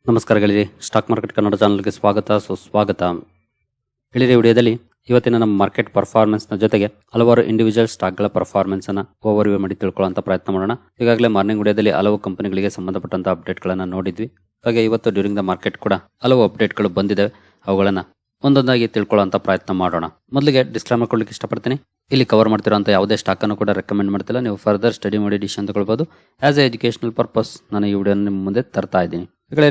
ನಮಸ್ಕಾರ ಗೆಳೆಯರಿ, stock market Kannada ಚಾನಲ್ಗೆ ಸುಸ್ವಾಗತ. ಗೆಳೆಯರಿ, ವಿಡಿಯೋದಲ್ಲಿ ಇವತ್ತಿನ ನಮ್ಮ ಮಾರ್ಕೆಟ್ ಪರ್ಫಾರ್ಮೆನ್ಸ್ನ ಜೊತೆಗೆ ಹಲವಾರು ಇಂಡಿವಿಜುವಲ್ ಸ್ಟಾಕ್ಗಳ ಪರ್ಫಾರ್ಮೆನ್ಸ್ ಅನ್ನ ಓವರ್ವ್ಯೂ ಮಾಡಿ ತಿಳ್ಕೊಳ್ಳುವಂತ ಪ್ರಯತ್ನ ಮಾಡೋಣ. ಈಗಾಗಲೇ ಮಾರ್ನಿಂಗ್ ವಿಡಿಯೋದಲ್ಲಿ ಹಲವು ಕಂಪನಿಗಳಿಗೆ ಸಂಬಂಧಪಟ್ಟಂತ ಅಪ್ಡೇಟ್ಗಳನ್ನು ನೋಡಿದ್ವಿ. ಹಾಗೆ ಇವತ್ತು ಡ್ಯೂರಿಂಗ್ ದ ಮಾರ್ಕೆಟ್ ಕೂಡ ಹಲವು ಅಪ್ಡೇಟ್ಗಳು ಬಂದಿದೆ. ಅವುಗಳನ್ನ ಒಂದೊಂದಾಗಿ ತಿಳ್ಕೊಳ್ಳುವಂತ ಪ್ರಯತ್ನ ಮಾಡೋಣ. ಮೊದಲಿಗೆ ಡಿಸ್ಕ್ಲೇಮರ್ ಕೊಡ್ಲಿಕ್ಕೆ ಇಷ್ಟಪಡ್ತೀನಿ. ಇಲ್ಲಿ ಕವರ್ ಮಾಡ್ತಿರೋಂಥ ಯಾವುದೇ ಸ್ಟಾಕ್ ಅನ್ನು ಕೂಡ ರೆಕಮೆಂಡ್ ಮಾಡ್ತಿಲ್ಲ. ನೀವು ಫರ್ದರ್ ಸ್ಟಡಿ ಮಾಡಿ ಡಿಸಿಷನ್ ತಗೊಳ್ಬಹುದು. ಆಸ್ ಎ ಎಜುಕೇಶನಲ್ ಪರ್ಪಸ್ ನಾನು ಈ ವಿಡಿಯೋ ನಿಮ್ಮ ಮುಂದೆ ತರ್ತಾ ಇದ್ದೀನಿ.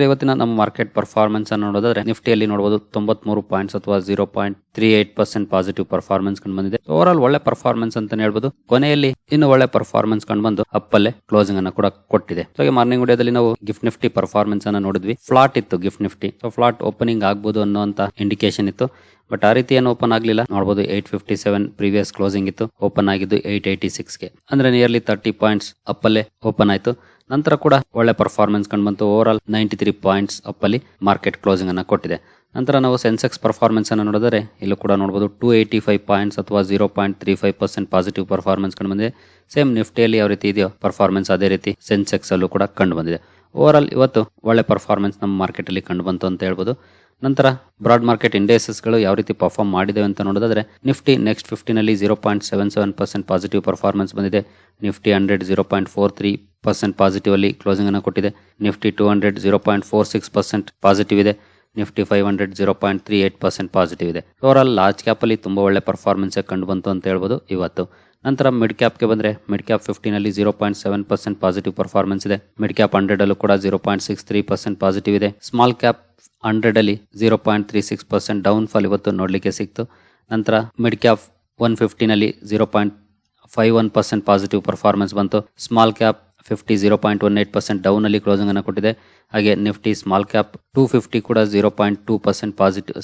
ಇವತ್ತಿನ ನಮ್ಮ ಮಾರ್ಕೆಟ್ ಪರ್ಫಾರ್ಮೆನ್ಸ್ ಅನ್ನು ನೋಡೋದಾದ್ರೆ ನಿಫ್ಟಿಯಲ್ಲಿ ನೋಡಬಹುದು 93 ಪಾಯಿಂಟ್ಸ್ ಅಥವಾ 0.38% ಪಾಸಿಟಿವ್ ಪರ್ಫಾರ್ಮೆನ್ಸ್ ಕಂಡು ಬಂದಿದೆ. ಓವರ್ ಆಲ್ ಒಳ್ಳೆ ಪರ್ಫಾರ್ಮೆನ್ಸ್ ಅಂತ ಹೇಳ್ಬೋದು. ಕೊನೆಯಲ್ಲಿ ಇನ್ನು ಒಳ್ಳೆ ಪರ್ಫಾರ್ಮೆನ್ಸ್ ಕಂಡು ಬಂದು ಅಪ್ಪಲ್ಲೇ ಕ್ಲೋಸಿಂಗ್ ಅನ್ನು ಕೂಡ ಕೊಟ್ಟಿದೆ. ಹಾಗೆ ಮಾರ್ನಿಂಗ್ ವಿಡಿಯೋದಲ್ಲಿ ನಾವು ಗಿಫ್ಟ್ ನಿಫ್ಟಿ ಪರ್ಫಾರ್ಮೆನ್ಸ್ ಅನ್ನು ನೋಡಿದ್ವಿ. ಫ್ಲಾಟ್ ಇತ್ತು gift Nifty. So flat opening ಆಗ್ಬೋದು ಅನ್ನೋಂತ ಇಂಡಿಕೇಶನ್ ಇತ್ತು. ಬಟ್ ಆ ರೀತಿ ಏನು ಓಪನ್ ಆಗ್ಲಿಲ್ಲ. ನೋಡಬಹುದು 857 ಪ್ರೀವಿಯಸ್ ಕ್ಲೋಸಿಂಗ್ ಇತ್ತು. ಓಪನ್ ಆಗಿದ್ದು 886ಗೆ, ಅಂದ್ರೆ ನಿಯರ್ಲಿ 30 ಪಾಯಿಂಟ್ಸ್ ಅಪ್ಪಲ್ಲೇ ಓಪನ್ ಆಯ್ತು. ನಂತರ ಕೂಡ ಒಳ್ಳೆ ಪರ್ಫಾರ್ಮೆನ್ಸ್ ಕಂಡು ಬಂತು. ಓವರ್ ಆಲ್ 93 ಪಾಯಿಂಟ್ಸ್ ಅಪ್ಪಲ್ಲಿ ಮಾರ್ಕೆಟ್ ಕ್ಲೋಸಿಂಗ್ ಅನ್ನ ಕೊಟ್ಟಿದೆ. ನಂತರ ನಾವು ಸೆನ್ಸೆಕ್ಸ್ ಪರ್ಫಾರ್ಮೆನ್ಸ್ ಅನ್ನು ನೋಡಿದರೆ ಇಲ್ಲೂ ಕೂಡ ನೋಡಬಹುದು 285 ಪಾಯಿಂಟ್ಸ್ ಅಥವಾ 0.35% ಪಾಸಿಟಿವ್ ಪರ್ಫಾರ್ಮೆನ್ಸ್ ಕಂಡು ಬಂದಿದೆ. ಸೇಮ್ ನಿಫ್ಟಿಯಲ್ಲಿ ಯಾವ ರೀತಿ ಇದೆಯೋ ಪರ್ಫಾರ್ಮೆನ್ಸ್ ಅದೇ ರೀತಿ ಸೆನ್ಸೆಕ್ಸ್ ಅಲ್ಲೂ ಕೂಡ ಕಂಡು ಬಂದಿದೆ. ಓವರ್ ಆಲ್ ಇವತ್ತು ಒಳ್ಳೆ ಪರ್ಫಾರ್ಮೆನ್ಸ್ ನಮ್ಮ ಮಾರ್ಕೆಟ್ ಅಲ್ಲಿ ಕಂಡು ಬಂತು ಅಂತ ಹೇಳ್ಬೋದು. ನಂತರ ಬ್ರಾಡ್ ಮಾರ್ಕೆಟ್ ಇಂಡೆಕ್ಸಸ್ಗಳು ಯಾವ ರೀತಿ ಪರ್ಫಾರ್ಮ್ ಮಾಡಿದೆ ಅಂತ ನೋಡೋದಾದ್ರೆ ನಿಫ್ಟಿ ನೆಕ್ಸ್ಟ್ 50 ನಲ್ಲಿ 0.77% ಪಾಸಿಟಿವ್ ಪರ್ಫಾರ್ಮೆನ್ಸ್ ಬಂದಿದೆ. ನಿಫ್ಟಿ 100 0.43% ಪಾಸಿಟಿವ್ ಅಲ್ಲಿ ಕ್ಲೋಸಿಂಗ್ ಅನ್ನು ಕೊಟ್ಟಿದೆ. ನಿಫ್ಟಿ 200 0.46% ಪಾಸಿಟಿವ್ ಇದೆ. ನಿಫ್ಟಿ 500 0.38% ಪಾಸಿಟಿವ್ ಇದೆ. ಓವರ್ ಆಲ್ ಲಾರ್ಜ್ ಕ್ಯಾಪ್ ಅಲ್ಲಿ ತುಂಬಾ ಒಳ್ಳೆ ಪರ್ಫಾರ್ಮೆನ್ಸ್ ಕಂಡು ಬಂತು ಅಂತ ಹೇಳ್ಬೋದು ಇವತ್ತು. ನಂತರ ಮಿಡ್ ಕ್ಯಾಪ್ಗೆ ಬಂದ್ರೆ ಮಿಡ್ ಕ್ಯಾಪ್ 50 ನಲ್ಲಿ 0.7% ಪಾಸಿಟಿವ್ ಪರ್ಫಾರ್ಮೆನ್ಸ್ ಇದೆ. ಮಿಡ್ ಕ್ಯಾಪ್ 100 ಅಲ್ಲೂ ಕೂಡ 0.63% ಪಾಸಿಟಿವ್ ಇದೆ. ಸ್ಮಾಲ್ ಕ್ಯಾಪ್ 100 ಅಲ್ಲಿ 0.36% ಡೌನ್ ಫಾಲ್ ಇವತ್ತು ನೋಡ್ಲಿಕ್ಕೆ ಸಿಕ್ತು. ನಂತರ ಮಿಡ್ ಕ್ಯಾಪ್ 150 ನಲ್ಲಿ 0.51% ಪಾಸಿಟಿವ್ ಪರ್ಫಾರ್ಮೆನ್ಸ್ ಬಂತು. ಸ್ಮಾಲ್ ಕ್ಯಾಪ್ 50 0.18% ಡೌನ್ ಅಲ್ಲಿ ಕ್ಲೋಸಿಂಗ್ ಅನ್ನು ಕೊಟ್ಟಿದೆ. ಹಾಗೆ ನಿಫ್ಟಿ ಸ್ಮಾಲ್ ಕ್ಯಾಪ್ 250 ಕೂಡ 0.2% ಪಾಸಿಟಿವ್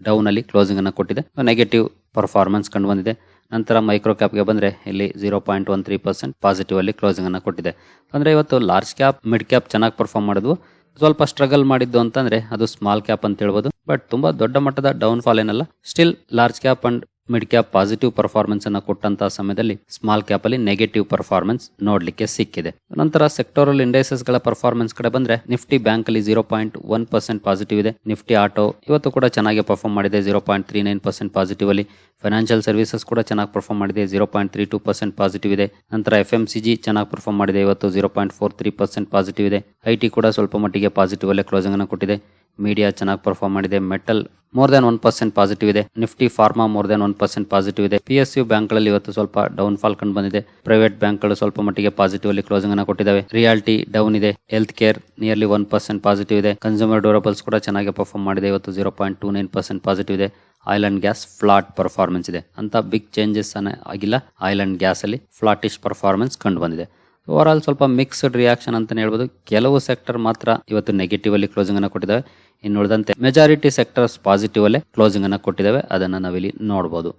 ಡೌನ್ ಅಲ್ಲಿ ಕ್ಲೋಸಿಂಗ್ ಅನ್ನು ಕೊಟ್ಟಿದೆ. ನೆಗೆಟಿವ್ ಪರ್ಫಾರ್ಮೆನ್ಸ್ ಕಂಡು ಬಂದಿದೆ. ನಂತರ ಮೈಕ್ರೋ ಕ್ಯಾಪ್ಗೆ ಬಂದ್ರೆ ಇಲ್ಲಿ 0.13% ಪಾಸಿಟಿವ್ ಅಲ್ಲಿ ಕ್ಲೋಸಿಂಗ್ ಅನ್ನು ಕೊಟ್ಟಿದೆ. ಅಂದ್ರೆ ಇವತ್ತು ಲಾರ್ಜ್ ಕ್ಯಾಪ್ ಮಿಡ್ ಕ್ಯಾಪ್ ಚೆನ್ನಾಗಿ ಪರ್ಫಾರ್ಮ್ ಮಾಡಿದ್ವು. ಸ್ವಲ್ಪ ಸ್ಟ್ರಗಲ್ ಮಾಡಿದ್ದು ಅಂತಂದ್ರೆ ಅದು ಸ್ಮಾಲ್ ಕ್ಯಾಪ್ ಅಂತ ಹೇಳ್ಬೋದು. ಬಟ್ ತುಂಬಾ ದೊಡ್ಡ ಮಟ್ಟದ ಡೌನ್ ಫಾಲ್ ಏನಲ್ಲ. Still large cap and mid cap positive performance ಅನ್ನ ಕೊಟ್ಟಂತಹ ಸಮಯದಲ್ಲಿ ಸ್ಮಾಲ್ ಕ್ಯಾಪ್ ಅಲ್ಲಿ ನೆಗೆಟಿವ್ ಪರ್ಫಾರ್ಮೆನ್ಸ್ ನೋಡ್ಲಿಕ್ಕೆ ಸಿಕ್ಕಿದೆ. ನಂತರ ಸೆಕ್ಟೋರಲ್ ಇಂಡೈಸಸ್ ಗಳ ಪರ್ಫಾರ್ಮೆನ್ಸ್ ಕಡೆ ಬಂದ್ರೆ ನಿಫ್ಟಿ ಬ್ಯಾಂಕ್ ಅಲ್ಲಿ 0.1% ಪಾಸಿಟಿವ್ ಇದೆ. ನಿಫ್ಟಿ ಆಟೋ ಇವತ್ತು ಕೂಡ ಚೆನ್ನಾಗಿ ಪರ್ಫಾರ್ಮ್ ಮಾಡಿದೆ 0.39% ಪಾಸಿಟಿವ್ ಅಲ್ಲಿ. ಫೈನಾನ್ಷಿಯಲ್ ಸರ್ವಿಸಸ್ ಕೂಡ ಚೆನ್ನಾಗಿ ಪರ್ಫಾರ್ಮ್ ಮಾಡಿದೆ 0.32% ಪಾಸಿಟಿವ್ ಇದೆ. ನಂತರ FMCG ಚೆನ್ನಾಗಿ ಪರ್ಫಾರ್ಮ್ ಮಾಡಿದೆ ಇವತ್ತು 0.43% ಪಾಸಿಟಿವ್ ಇದೆ. IT ಕೂಡ ಸ್ವಲ್ಪ ಮಟ್ಟಿಗೆ ಪಾಸಿಟಿವ್ ಅಲ್ಲೇ ಕ್ಲೋಸಿಂಗ್ ಅನ್ನು ಕೊಟ್ಟಿದೆ. ಮೀಡಿಯಾ ಚೆನ್ನಾಗಿ ಪರ್ಫಾರ್ಮ್ ಮಾಡಿದೆ. ಮೆಟಲ್ ಮೋರ್ ದನ್ 1% ಪಾಸಿಟಿವ್ ಇದೆ. Nifty pharma more than 1% positive ಇದೆ. PSU ಬ್ಯಾಂಕ್ ಗಳಲ್ಲಿ ಇವತ್ತು ಸ್ವಲ್ಪ ಡೌನ್ ಫಾಲ್ ಕಂಡು ಬಂದಿದೆ. ಪ್ರೈವೇಟ್ ಬ್ಯಾಂಕ್ ಗಳು ಸ್ವಲ್ಪ ಮಟ್ಟಿಗೆ ಪಾಸಿಟಿವ್ ಅಲ್ಲಿ ಕ್ಲೋಸಿಂಗ್ ಅನ್ನು ಕೊಟ್ಟಿದ್ದಾವೆ. ರಿಯಾಲಿಟಿ ಡೌನ್ ಇದೆ. ಹೆಲ್ತ್ ಕೇರ್ ನಿಯರ್ಲಿ 1% ಪಾಸಿಟಿವ್ ಇದೆ. ಕನ್ಸ್ಯೂಮರ್ ಡ್ಯೂರಬಲ್ಸ್ ಕೂಡ ಚೆನ್ನಾಗಿ ಪರ್ಫಾರ್ಮ್ ಮಾಡಿದೆ ಇವತ್ತು 0.29% ಪಾಸಿಟಿವ್ ಇದೆ. Oil and gas flat performance ಇದೆ. ಅಂತ ಬಿಗ್ ಚೇಂಜಸ್ ಆಗಿಲ್ಲ. ಆಯಿಲ್ ಅಂಡ್ ಗ್ಯಾಸ್ ಅಲ್ಲಿ ಫ್ಲಾಟಿಶ್ ಪರ್ಫಾರ್ಮೆನ್ಸ್ ಕಂಡು ಬಂದಿದೆ. ಓವರ್ ಆಲ್ ಸ್ವಲ್ಪ ಮಿಕ್ಸ್ಡ್ ರಿಯಾಕ್ಷನ್ ಅಂತ ಹೇಳ್ಬೋದು. ಕೆಲವು ಸೆಕ್ಟರ್ ಮಾತ್ರ ಇವತ್ತು ನೆಗೆಟಿವ್ ಅಲ್ಲಿ ಕ್ಲೋಸಿಂಗ್ ಅನ್ನು ಕೊಟ್ಟಿದ್ದಾವೆ. ಇನ್ನು ಉಳಿದಂತೆ ಮೆಜಾರಿಟಿ ಸೆಕ್ಟರ್ಸ್ ಪಾಸಿಟಿವ್ ಅಲ್ಲೇ ಕ್ಲೋಸಿಂಗ್ ಅನ್ನು ಕೊಟ್ಟಿದ್ದಾವೆ. ಅದನ್ನ ನಾವಿಲ್ಲಿ ನೋಡಬಹುದು.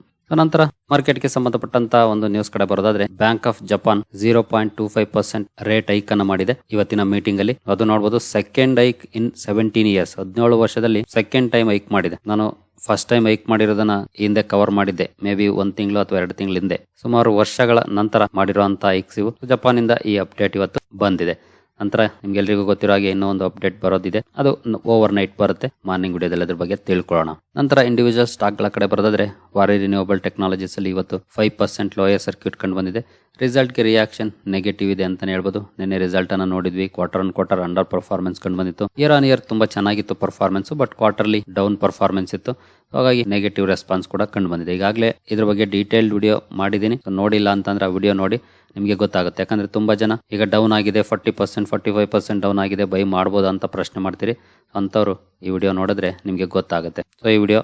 ನಂತರ ಮಾರ್ಕೆಟ್ಗೆ ಸಂಬಂಧಪಟ್ಟಂತ ಒಂದು ನ್ಯೂಸ್ ಕಡೆ ಬರೋದಾದ್ರೆ bank of Japan 0.25% rate hike ಅನ್ನು ಮಾಡಿದೆ ಇವತ್ತಿನ ಮೀಟಿಂಗ್ ಅಲ್ಲಿ. ಅದು ನೋಡಬಹುದು ಸೆಕೆಂಡ್ ಹೈಕ್ ಇನ್ 17 ಇಯರ್ಸ್. 17 ವರ್ಷದಲ್ಲಿ ಸೆಕೆಂಡ್ ಟೈಮ್ ಹೈಕ್ ಮಾಡಿದೆ. ನಾನು ಫಸ್ಟ್ ಟೈಮ್ ಹೈಕ್ ಮಾಡಿರೋದನ್ನ ಹಿಂದೆ ಕವರ್ ಮಾಡಿದ್ದೆ. ಮೇ ಬಿ 1 ತಿಂಗಳು ಅಥವಾ 2 ತಿಂಗಳ ಹಿಂದೆ. ಸುಮಾರು ವರ್ಷಗಳ ನಂತರ ಮಾಡಿರುವಂತಹ ಹೈಕ್ಸ್ ಇವು. ಜಪಾನ್ ಇಂದ ಈ ಅಪ್ಡೇಟ್ ಇವತ್ತು ಬಂದಿದೆ. ನಂತರ ನಿಮ್ಗೆಲ್ರಿಗೂ ಗೊತ್ತಿರೋ ಹಾಗೆ ಇನ್ನೂ ಒಂದು ಅಪ್ಡೇಟ್ ಬರೋದಿದೆ. ಅದು ಓವರ್ ನೈಟ್ ಬರುತ್ತೆ. ಮಾರ್ನಿಂಗ್ ವಿಡಿಯೋದಲ್ಲಿ ಅದ್ರ ಬಗ್ಗೆ ತಿಳ್ಕೊಳ್ಳೋಣ. ನಂತರ ಇಂಡಿವಿಜುವಲ್ ಸ್ಟಾಕ್ ಗಳ ಕಡೆ ಬರೋದಾದ್ರೆ ವಾರಿ ರಿನ್ಯೂವಬಲ್ ಟೆಕ್ನಾಲಜೀಸ್ ಅಲ್ಲಿ ಇವತ್ತು 5% ಲೋಯರ್ ಸರ್ಕ್ಯೂಟ್ ಕಂಡು ಬಂದಿದೆ. ರಿಸಲ್ಟ್ ಗೆ ರಿಯಾಕ್ಷನ್ ನೆಗೆಟಿವ್ ಇದೆ ಅಂತಾನೆ ಹೇಳ್ಬೋದು. ನಿನ್ನೆ ರಿಸಲ್ಟ್ ಅನ್ನ ನೋಡಿದ್ವಿ. Quarter on quarter under performance ಕಂಡು ಬಂದಿತ್ತು. ಇಯರ್ ಆನ್ ಇಯರ್ ತುಂಬಾ ಚೆನ್ನಾಗಿತ್ತು performance. But quarterly down performance ಇತ್ತು. ಹಾಗಾಗಿ ನೆಗೆಟಿವ್ ರೆಸ್ಪಾನ್ಸ್ ಕೂಡ ಕಂಡು ಬಂದಿದೆ. ಈಗಾಗಲೇ ಇದ್ರ ಬಗ್ಗೆ ಡೀಟೇಲ್ಡ್ ವಿಡಿಯೋ ಮಾಡಿದ್ದೀನಿ. ನೋಡಿಲ್ಲ ಅಂತಂದ್ರೆ ಆ ವಿಡಿಯೋ ನೋಡಿ ನಿಮಗೆ ಗೊತ್ತಾಗುತ್ತೆ. ಯಾಕಂದ್ರೆ ತುಂಬಾ ಜನ ಈಗ ಡೌನ್ ಆಗಿದೆ 40% 45% ಡೌನ್ ಆಗಿದೆ, ಬೈ ಮಾಡ್ಬೋದಾ ಅಂತ ಪ್ರಶ್ನೆ ಮಾಡ್ತೀರಿ. ಅಂತವ್ರು ಈ ವಿಡಿಯೋ ನೋಡಿದ್ರೆ ನಿಮ್ಗೆ ಗೊತ್ತಾಗುತ್ತೆ. ಸೊ ಈ ವಿಡಿಯೋ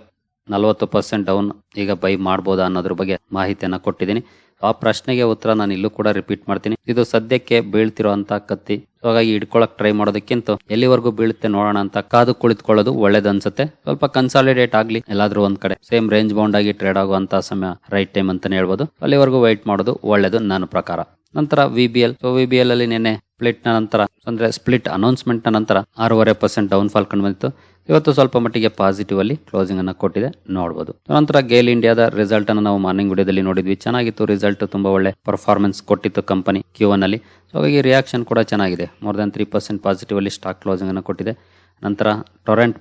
40% ಡೌನ್ ಈಗ ಬೈ ಮಾಡ್ಬೋದಾ ಅನ್ನೋದ್ರ ಬಗ್ಗೆ ಮಾಹಿತಿಯನ್ನ ಕೊಟ್ಟಿದ್ದೀನಿ. ಆ ಪ್ರಶ್ನೆಗೆ ಉತ್ತರ ನಾನು ಇಲ್ಲೂ ಕೂಡ ರಿಪೀಟ್ ಮಾಡ್ತೀನಿ. ಇದು ಸದ್ಯಕ್ಕೆ ಬೀಳ್ತಿರೋ ಅಂತ ಕತ್ತಿ. ಹಾಗಾಗಿ ಹಿಡ್ಕೊಳಕ್ ಟ್ರೈ ಮಾಡೋದಕ್ಕಿಂತ ಎಲ್ಲಿವರೆಗೂ ಬೀಳುತ್ತೆ ನೋಡೋಣ ಅಂತ ಕಾದು ಕುಳಿತುಕೊಳ್ಳೋದು ಒಳ್ಳೇದನ್ಸುತ್ತೆ. ಸ್ವಲ್ಪ ಕನ್ಸಾಲಿಡೇಟ್ ಆಗ್ಲಿ ಎಲ್ಲಾದ್ರೂ ಒಂದ್ ಕಡೆ ಸೇಮ್ ರೇಂಜ್ ಬೌಂಡ್ ಆಗಿ ಟ್ರೇಡ್ ಆಗುವಂತ ಸಮಯ ರೈಟ್ ಟೈಮ್ ಅಂತಾನೆ ಹೇಳ್ಬೋದು. ಅಲ್ಲಿವರೆಗೂ ವೈಟ್ ಮಾಡೋದು ಒಳ್ಳೇದು ನನ್ನ ಪ್ರಕಾರ. ನಂತರ VBL. VBL ಅಲ್ಲಿ ನಿನ್ನೆ ಸ್ಪ್ಲಿಟ್ ನ ನಂತರ ಅಂದ್ರೆ ಸ್ಪ್ಲಿಟ್ ಅನೌನ್ಸ್ಮೆಂಟ್ ನ ನಂತರ 6.5% ಡೌನ್ ಫಾಲ್ ಕಂಡು ಬಂದಿತ್ತು. ಇವತ್ತು ಸ್ವಲ್ಪ ಮಟ್ಟಿಗೆ ಪಾಸಿಟಿವ್ ಅಲ್ಲಿ ಕ್ಲೋಸಿಂಗ್ ಅನ್ನ ಕೊಟ್ಟಿದೆ ನೋಡಬಹುದು. ನಂತರ ಗೇಲ್ ಇಂಡಿಯಾದ ರಿಸಲ್ಟ್ ಅನ್ನು ನಾವು ಮಾರ್ನಿಂಗ್ ವಿಡಿಯೋದಲ್ಲಿ ನೋಡಿದ್ವಿ. ಚೆನ್ನಾಗಿತ್ತು ರಿಸಲ್ಟ್. ತುಂಬಾ ಒಳ್ಳೆ ಪರ್ಫಾರ್ಮೆನ್ಸ್ ಕೊಟ್ಟಿತ್ತು ಕಂಪನಿ Q1 ಅಲ್ಲಿ. ಸೊ ಹಾಗಾಗಿ ರಿಯಾಕ್ಷನ್ ಕೂಡ ಚೆನ್ನಾಗಿದೆ. ಮೋರ್ ದನ್ 3% ಪಾಸಿಟಿವ್ ಅಲ್ಲಿ ಸ್ಟಾಕ್ ಕ್ಲೋಸಿಂಗ್ ಅನ್ನು ಕೊಟ್ಟಿದೆ. ನಂತರ ಟೊರೆಂಟ್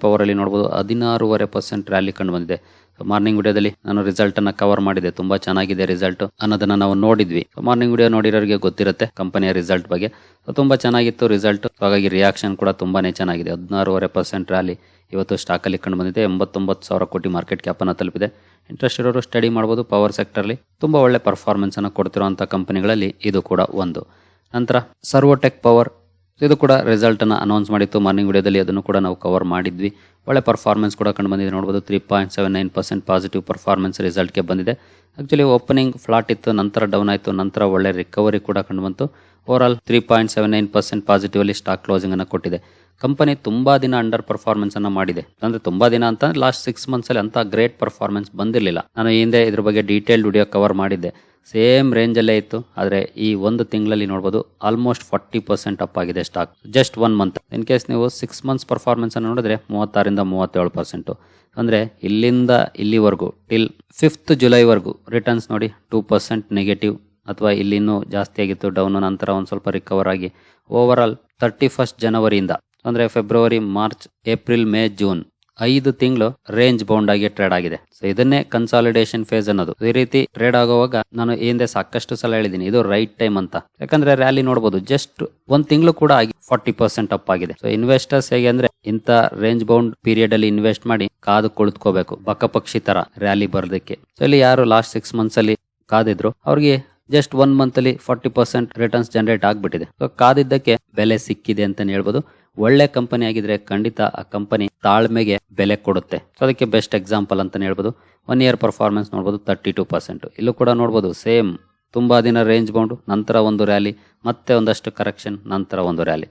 ಪವರ್ ಅಲ್ಲಿ ನೋಡಬಹುದು 16.5% ರ್ಯಾಲಿ ಕಂಡು ಬಂದಿದೆ. ಮಾರ್ನಿಂಗ್ ವಿಡಿಯೋದಲ್ಲಿ ನಾನು ರಿಸಲ್ಟ್ ಅನ್ನ ಕವರ್ ಮಾಡಿದೆ, ತುಂಬಾ ಚೆನ್ನಾಗಿದೆ ರಿಸಲ್ಟ್ ಅನ್ನೋದನ್ನ ನಾವು ನೋಡಿದ್ವಿ. ಮಾರ್ನಿಂಗ್ ವಿಡಿಯೋ ನೋಡಿರೋರಿಗೆ ಗೊತ್ತಿರುತ್ತೆ ಕಂಪನಿಯ ರಿಸಲ್ಟ್ ಬಗ್ಗೆ. ತುಂಬಾ ಚೆನ್ನಾಗಿತ್ತು ರಿಸಲ್ಟ್, ಹಾಗಾಗಿ ರಿಯಾಕ್ಷನ್ ಕೂಡ ತುಂಬಾನೇ ಚೆನ್ನಾಗಿದೆ. 16.5% ರ್ಯಾಲಿ ಇವತ್ತು ಸ್ಟಾಕ್ ಅಲ್ಲಿ ಕಂಡು ಬಂದಿದೆ. 89,000 ಕೋಟಿ ಮಾರ್ಕೆಟ್ ಕ್ಯಾಪ್ ಅನ್ನ ತಲುಪಿದೆ. ಇಂಟ್ರೆಸ್ಟ್ ಇರೋರು ಸ್ಟಡಿ ಮಾಡಬಹುದು. ಪವರ್ ಸೆಕ್ಟರ್ ಅಲ್ಲಿ ತುಂಬಾ ಒಳ್ಳೆ ಪರ್ಫಾರ್ಮೆನ್ಸ್ ಅನ್ನು ಕೊಡ್ತಿರುವಂತಹ ಕಂಪನಿಗಳಲ್ಲಿ ಇದು ಕೂಡ ಒಂದು. ನಂತರ ಸರ್ವೋಟೆಕ್ ಪವರ್, ಇದು ಕೂಡ ರಿಸಲ್ಟ್ ಅನ್ನ ಅನೌನ್ಸ್ ಮಾಡಿತ್ತು ಮಾರ್ನಿಂಗ್ ವಿಡಿಯೋದಲ್ಲಿ, ಅದನ್ನು ಕೂಡ ನಾವು ಕವರ್ ಮಾಡಿದ್ವಿ. ಒಳ್ಳೆ ಪರ್ಫಾರ್ಮೆನ್ಸ್ ಕೂಡ ಕಂಡು ಬಂದಿದೆ ನೋಡಬಹುದು. 3.79% ಪಾಸಿಟಿವ್ ಪರ್ಫಾರ್ಮೆನ್ಸ್ ರಿಸಲ್ಟ್ಗೆ ಬಂದಿದೆ. ಆಕ್ಚುಲಿ ಓಪನಿಂಗ್ ಫ್ಲಾಟ್ ಇತ್ತು, ನಂತರ ಡೌನ್ ಆಯಿತು, ನಂತರ ಒಳ್ಳೆ ರಿಕವರಿ ಕೂಡ ಕಂಡು ಬಂತು. ಓವರ್ ಆಲ್ 3.79% ಪಾಸಿಟಿವ್ ಅಲ್ಲಿ ಸ್ಟಾಕ್ ಕ್ಲೋಸಿಂಗ್ ಅನ್ನು ಕೊಟ್ಟಿದೆ. ಕಂಪನಿ ತುಂಬಾ ದಿನ ಅಂಡರ್ ಪರ್ಫಾರ್ಮೆನ್ಸ್ ಅನ್ನ ಮಾಡಿದೆ. ಅಂದ್ರೆ ತುಂಬಾ ದಿನ ಅಂತ ಲಾಸ್ಟ್ 6 ಮಂತ್ಸ್ ಅಲ್ಲಿ ಅಂತ ಗ್ರೇಟ್ ಪರ್ಫಾರ್ಮೆನ್ಸ್ ಬಂದಿರಲಿಲ್ಲ. ನಾನು ಈ ಹಿಂದೆ ಇದ್ರ ಬಗ್ಗೆ ಡೀಟೇಲ್ಡ್ ವಿಡಿಯೋ ಕವರ್ ಮಾಡಿದ್ದೆ. ಸೇಮ್ ರೇಂಜ್ ಅಲ್ಲೇ ಇತ್ತು, ಆದ್ರೆ ಈ ಒಂದು ತಿಂಗಳಲ್ಲಿ ನೋಡಬಹುದು ಆಲ್ಮೋಸ್ಟ್ 40% ಅಪ್ ಆಗಿದೆ stock just 1 month. In case ನೀವು 6 ಮಂತ್ಸ್ ಪರ್ಫಾರ್ಮೆನ್ಸ್ ಅನ್ನು ನೋಡಿದ್ರೆ 36 ರಿಂದ 37%. ಅಂದ್ರೆ ಇಲ್ಲಿಂದ ಇಲ್ಲಿವರೆಗೂ ಟಿಲ್ 5th ಜುಲೈವರೆಗೂ ರಿಟರ್ನ್ಸ್ ನೋಡಿ 2% ನೆಗೆಟಿವ್, ಅಥವಾ ಇಲ್ಲಿ ಇನ್ನೂ ಜಾಸ್ತಿ ಆಗಿತ್ತು ಡೌನ್, ನಂತರ ಒಂದು ಸ್ವಲ್ಪ ರಿಕವರ್ ಆಗಿ ಓವರ್ ಆಲ್ 31st ಜನವರಿಯಿಂದ ಅಂದ್ರೆ February, March, April, May, June 5 ತಿಂಗಳು ರೇಂಜ್ ಬೌಂಡ್ ಆಗಿ ಟ್ರೇಡ್ ಆಗಿದೆ. ಸೊ ಇದನ್ನೇ ಕನ್ಸಾಲಿಡೇಷನ್ ಫೇಸ್ ಅನ್ನೋದು. ಈ ರೀತಿ ಟ್ರೇಡ್ ಆಗುವಾಗ ನಾನು ಹಿಂದೆ ಸಾಕಷ್ಟು ಸಲ ಹೇಳಿದ್ದೀನಿ, ಇದು ರೈಟ್ ಟೈಮ್ ಅಂತ. ಯಾಕಂದ್ರೆ ರ್ಯಾಲಿ ನೋಡಬಹುದು ಜಸ್ಟ್ 1 ತಿಂಗಳು ಕೂಡ ಆಗಿ 40% ಅಪ್ ಆಗಿದೆ. ಸೊ ಇನ್ವೆಸ್ಟರ್ಸ್ ಹೇಗೆ ಅಂದ್ರೆ ಇಂತ ರೇಂಜ್ ಬೌಂಡ್ ಪೀರಿಯಡ್ ಅಲ್ಲಿ ಇನ್ವೆಸ್ಟ್ ಮಾಡಿ ಕಾದು ಕುಳಿತುಕೋಬೇಕು, ಬಕಪಕ್ಷಿ ತರ ರ್ಯಾಲಿ ಬರೋದಕ್ಕೆ. ಸೊ ಇಲ್ಲಿ ಯಾರು ಲಾಸ್ಟ್ 6 ಮಂತ್ಸ್ ಅಲ್ಲಿ ಕಾದಿದ್ರು ಅವ್ರಿಗೆ ಜಸ್ಟ್ 1 ಮಂತ್ ಅಲ್ಲಿ 40% ರಿಟರ್ನ್ಸ್ ಜನರೇಟ್ ಆಗ್ಬಿಟ್ಟಿದೆ. ಸೊ ಕಾದಿದ್ದಕ್ಕೆ ಬೆಲೆ ಸಿಕ್ಕಿದೆ ಅಂತಾನೆ ಹೇಳ್ಬೋದು. ಒಳ್ಳೆ ಕಂಪನಿ ಆಗಿದ್ರೆ ಖಂಡಿತ ಆ ಕಂಪನಿ ತಾಳ್ಮೆಗೆ ಬೆಲೆ ಕೊಡುತ್ತೆ. ಸೊ ಅದಕ್ಕೆ ಬೆಸ್ಟ್ ಎಕ್ಸಾಂಪಲ್ ಅಂತಾನೆ ಹೇಳ್ಬೋದು. 1 ಇಯರ್ ಪರ್ಫಾರ್ಮೆನ್ಸ್ ನೋಡಬಹುದು 32%. ಇಲ್ಲೂ ಕೂಡ ನೋಡಬಹುದು ಸೇಮ್, ತುಂಬಾ ದಿನ ರೇಂಜ್ ಬೌಂಡ್, ನಂತರ ಒಂದು ರ್ಯಾಲಿ, ಮತ್ತೆ ಒಂದಷ್ಟು ಕರೆಕ್ಷನ್, ನಂತರ ಒಂದು ರ್ಯಾಲಿ.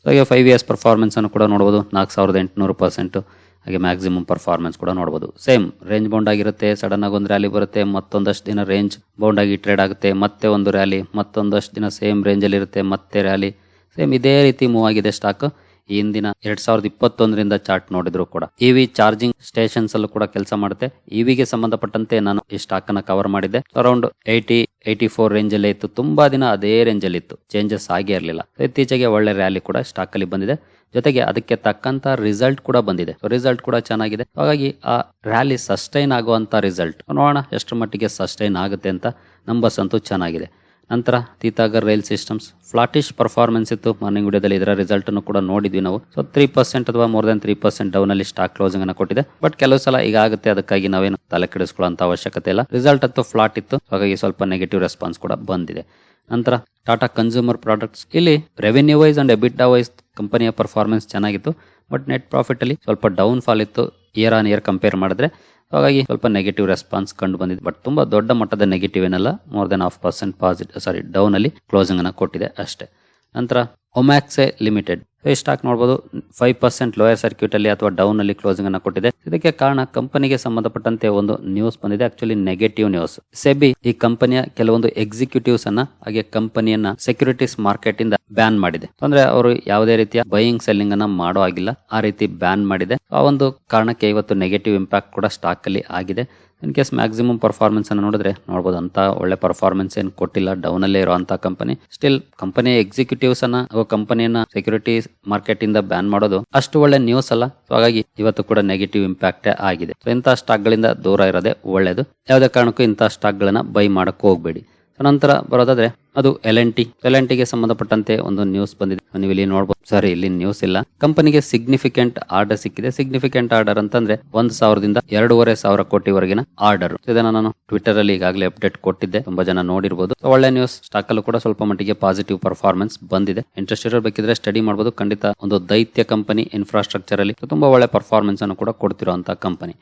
ಹಾಗೆ 5 ಇಯರ್ಸ್ ಪರ್ಫಾರ್ಮೆನ್ಸ್ ಅನ್ನು ಕೂಡ ನೋಡಬಹುದು 4800%. ಹಾಗೆ ಮ್ಯಾಕ್ಸಿಮಮ್ ಪರ್ಫಾರ್ಮೆನ್ಸ್ ಕೂಡ ನೋಡಬಹುದು. ಸೇಮ್ ರೇಂಜ್ ಬೌಂಡ್ ಆಗಿರುತ್ತೆ, ಸಡನ್ ಆಗಿ ಒಂದು ರ್ಯಾಲಿ ಬರುತ್ತೆ, ಮತ್ತೊಂದಷ್ಟು ದಿನ ರೇಂಜ್ ಬೌಂಡ್ ಆಗಿ ಟ್ರೇಡ್ ಆಗುತ್ತೆ, ಮತ್ತೆ ಒಂದು ರ್ಯಾಲಿ, ಮತ್ತೊಂದಷ್ಟು ದಿನ ಸೇಮ್ ರೇಂಜ್ ಅಲ್ಲಿ ಇರುತ್ತೆ, ಮತ್ತೆ ರ್ಯಾಲಿ. ಸೇಮ್ ಇದೇ ರೀತಿ ಮೂವ್ ಆಗಿದೆ ಸ್ಟಾಕ್. ಈ ಹಿಂದಿನ 2021ರಿಂದ ಚಾರ್ಟ್ ನೋಡಿದ್ರು ಕೂಡ ಇವಿ ಚಾರ್ಜಿಂಗ್ ಸ್ಟೇಷನ್ಸ್ ಅಲ್ಲೂ ಕೂಡ ಕೆಲಸ ಮಾಡುತ್ತೆ. ಇವಿಗೆ ಸಂಬಂಧಪಟ್ಟಂತೆ ನಾನು ಈ ಸ್ಟಾಕ್ ಅನ್ನ ಕವರ್ ಮಾಡಿದ್ದೆ. ಅರೌಂಡ್ 80-84 ರೇಂಜ್ ಅಲ್ಲೇ ಇತ್ತು, ತುಂಬಾ ದಿನ ಅದೇ ರೇಂಜ್ ಅಲ್ಲಿ ಇತ್ತು, ಚೇಂಜಸ್ ಆಗೇ ಇರಲಿಲ್ಲ. ಇತ್ತೀಚೆಗೆ ಒಳ್ಳೆ ರ್ಯಾಲಿ ಕೂಡ ಸ್ಟಾಕ್ ಅಲ್ಲಿ ಬಂದಿದೆ, ಜೊತೆಗೆ ಅದಕ್ಕೆ ತಕ್ಕಂತ ರಿಸಲ್ಟ್ ಕೂಡ ಬಂದಿದೆ. ರಿಸಲ್ಟ್ ಕೂಡ ಚೆನ್ನಾಗಿದೆ. ಹಾಗಾಗಿ ಆ ರ್ಯಾಲಿ ಸಸ್ಟೈನ್ ಆಗುವಂತ ರಿಸಲ್ಟ್ ನೋಡೋಣ ಎಷ್ಟರ ಮಟ್ಟಿಗೆ ಸಸ್ಟೈನ್ ಆಗುತ್ತೆ ಅಂತ. ನಂಬರ್ಸ್ ಅಂತೂ ಚೆನ್ನಾಗಿದೆ. ನಂತರ Titagarh rail systems flattish performance ಇತ್ತು ಮಾರ್ನಿಂಗ್ ವಿಡಿಯೋದಲ್ಲಿ, ಇದರ ರಿಸಲ್ಟ್ ಅನ್ನು ಕೂಡ ನೋಡಿದ್ವಿ ನಾವು. ಸೊ 3% ಅಥವಾ ಮೋರ್ ದನ್ 3% ಡೌನ್ ಅಲ್ಲಿ ಸ್ಟಾಕ್ ಕ್ಲೋಸಿಂಗ್ ಅನ್ನು ಕೊಟ್ಟಿದೆ. ಬಟ್ ಕೆಲವು ಸಲ ಈಗ ಆಗುತ್ತೆ, ಅದಕ್ಕಾಗಿ ನಾವೇನು ತಲೆ ಕೆಡಿಸ್ಕೊಳ್ಳುವಂತ ಅವಶ್ಯಕತೆ ಇಲ್ಲ. ರಿಸಲ್ಟ್ ಅಂತೂ ಫ್ಲಾಟ್ ಇತ್ತು, ಹಾಗಾಗಿ ಸ್ವಲ್ಪ ನೆಗೆಟಿವ್ ರೆಸ್ಪಾನ್ಸ್ ಕೂಡ ಬಂದಿದೆ. ನಂತರ ಟಾಟಾ ಕನ್ಸ್ಯೂಮರ್ ಪ್ರಾಡಕ್ಟ್ಸ್, ಇಲ್ಲಿ revenue wise and EBITDA wise ಕಂಪನಿಯ ಪರ್ಫಾರ್ಮೆನ್ಸ್ ಚೆನ್ನಾಗಿತ್ತು. ಬಟ್ ನೆಟ್ ಪ್ರಾಫಿಟ್ ಅಲ್ಲಿ ಸ್ವಲ್ಪ ಡೌನ್ ಫಾಲ್ ಇತ್ತು ಇಯರ್ ಆನ್ ಇಯರ್ ಕಂಪೇರ್ ಮಾಡಿದ್ರೆ. ಹಾಗಾಗಿ ಸ್ವಲ್ಪ ನೆಗೆಟಿವ್ ರೆಸ್ಪಾನ್ಸ್ ಕಂಡು ಬಂದಿದೆ. ಬಟ್ ತುಂಬಾ ದೊಡ್ಡ ಮಟ್ಟದ ನೆಗೆಟಿವ್ ಏನಲ್ಲ, ಮೋರ್ ದೆನ್ 0.5% ಡೌನ್ ಅಲ್ಲಿ ಕ್ಲೋಸಿಂಗ್ ಅನ್ನ ಕೊಟ್ಟಿದೆ ಅಷ್ಟೇ. ನಂತರ ಒಮ್ಯಾಕ್ಸೆ ಲಿಮಿಟೆಡ್, ಈ ಸ್ಟಾಕ್ ನೋಡಬಹುದು 5% ಲೋಯರ್ ಸರ್ಕ್ಯೂಟ್ ಅಲ್ಲಿ ಅಥವಾ ಡೌನ್ ಅಲ್ಲಿ ಕ್ಲೋಸಿಂಗ್ ಅನ್ನ ಕೊಟ್ಟಿದೆ. ಇದಕ್ಕೆ ಕಾರಣ ಕಂಪನಿಗೆ ಸಂಬಂಧಪಟ್ಟಂತೆ ಒಂದು ನ್ಯೂಸ್ ಬಂದಿದೆ, ಆಕ್ಚುಲಿ ನೆಗೆಟಿವ್ ನ್ಯೂಸ್. ಸೆಬಿ ಈ ಕಂಪನಿಯ ಕೆಲವೊಂದು ಎಕ್ಸಿಕ್ಯೂಟಿವ್ಸ್ ಅನ್ನ ಹಾಗೆ ಕಂಪನಿಯನ್ನ ಸೆಕ್ಯೂರಿಟೀಸ್ ಮಾರ್ಕೆಟ್ ಇಂದ ಬ್ಯಾನ್ ಮಾಡಿದೆ. ಅಂದ್ರೆ ಅವರು ಯಾವುದೇ ರೀತಿಯ ಬೈಯಿಂಗ್ ಸೆಲ್ಲಿಂಗ್ ಅನ್ನ ಮಾಡೋ ಆಗಿಲ್ಲ, ಆ ರೀತಿ ಬ್ಯಾನ್ ಮಾಡಿದೆ. ಆ ಒಂದು ಕಾರಣಕ್ಕೆ ಇವತ್ತು ನೆಗೆಟಿವ್ ಇಂಪ್ಯಾಕ್ಟ್ ಕೂಡ ಸ್ಟಾಕ್ ಅಲ್ಲಿ ಆಗಿದೆ. ಇನ್ ಕೇಸ್ ಮ್ಯಾಕ್ಸಿಮಮ್ ಪರ್ಫಾರ್ಮೆನ್ಸ್ ಅನ್ನು ನೋಡಿದ್ರೆ ನೋಡಬಹುದು ಅಂತ ಒಳ್ಳೆ ಪರ್ಫಾರ್ಮೆನ್ಸ್ ಏನು ಕೊಟ್ಟಿಲ್ಲ, ಡೌನ್ ಅಲ್ಲೇ ಇರುವಂತ ಕಂಪನಿ. ಸ್ಟಿಲ್ ಕಂಪನಿಯ ಎಕ್ಸಿಕ್ಯೂಟಿವ್ಸ್ ಅನ್ನ ಕಂಪನಿಯನ್ನ ಸೆಕ್ಯೂರಿಟಿ ಮಾರ್ಕೆಟ್ ಇಂದ ಬ್ಯಾನ್ ಮಾಡೋದು ಅಷ್ಟು ಒಳ್ಳೆ ನ್ಯೂಸ್ ಅಲ್ಲ. ಹಾಗಾಗಿ ಇವತ್ತು ಕೂಡ ನೆಗೆಟಿವ್ ಇಂಪ್ಯಾಕ್ಟ್ ಆಗಿದೆ. ಇಂತಹ ಸ್ಟಾಕ್ ಗಳಿಂದ ದೂರ ಇರೋದೇ ಒಳ್ಳೇದು. ಯಾವುದೇ ಕಾರಣಕ್ಕೂ ಇಂತಹ ಸ್ಟಾಕ್ ಗಳನ್ನ ಬೈ ಮಾಡಕ್ ಹೋಗ್ಬೇಡಿ. ನಂತರ ಬರೋದಾದ್ರೆ ಅದು ಎಲ್.ಎನ್.ಟಿಗೆ ಸಂಬಂಧಪಟ್ಟಂತೆ ಒಂದು ನ್ಯೂಸ್ ಬಂದಿದೆ, ನೀವು ಇಲ್ಲಿ ನೋಡಬಹುದು. ಸಾರಿ, ಇಲ್ಲಿ ನ್ಯೂಸ್ ಇಲ್ಲ. ಕಂಪನಿಗೆ ಸಿಗ್ನಿಫಿಕೆಂಟ್ ಆರ್ಡರ್ ಸಿಕ್ಕಿದೆ. ಸಿಗ್ನಿಫಿಕೆಂಟ್ ಆರ್ಡರ್ ಅಂತಂದ್ರೆ 1,000 ದಿಂದ 2,500 ಕೋಟಿವರೆಗಿನ ಆರ್ಡರ್. ಇದನ್ನ ನಾನು ಟ್ವಿಟರ್ ಅಲ್ಲಿ ಈಗಾಗಲೇ ಅಪ್ಡೇಟ್ ಕೊಟ್ಟಿದ್ದೆ, ತುಂಬಾ ಜನ ನೋಡಿರಬಹುದು. ಒಳ್ಳೆ ನ್ಯೂಸ್. ಸ್ಟಾಕ್ ಅಲ್ಲೂ ಕೂಡ ಸ್ವಲ್ಪ ಮಟ್ಟಿಗೆ ಪಾಸಿಟಿವ್ ಪರ್ಫಾರ್ಮೆನ್ಸ್ ಬಂದಿದೆ. ಇಂಟ್ರೆಸ್ಟ್ ಇರೋ ಬೇಕಿದ್ರೆ ಸ್ಟಡಿ ಮಾಡಬಹುದು. ಖಂಡಿತ ಒಂದು ದೈತ್ಯ ಕಂಪನಿ, ಇನ್ಫ್ರಾಸ್ಟ್ರಕ್ಚರ್ ಅಲ್ಲಿ ತುಂಬಾ ಒಳ್ಳೆ ಪರ್ಫಾರ್ಮೆನ್ಸ್ ಅನ್ನು ಕೂಡ ಕೊಡ್ತಿರುವಂತಹ ಕಂಪನಿ.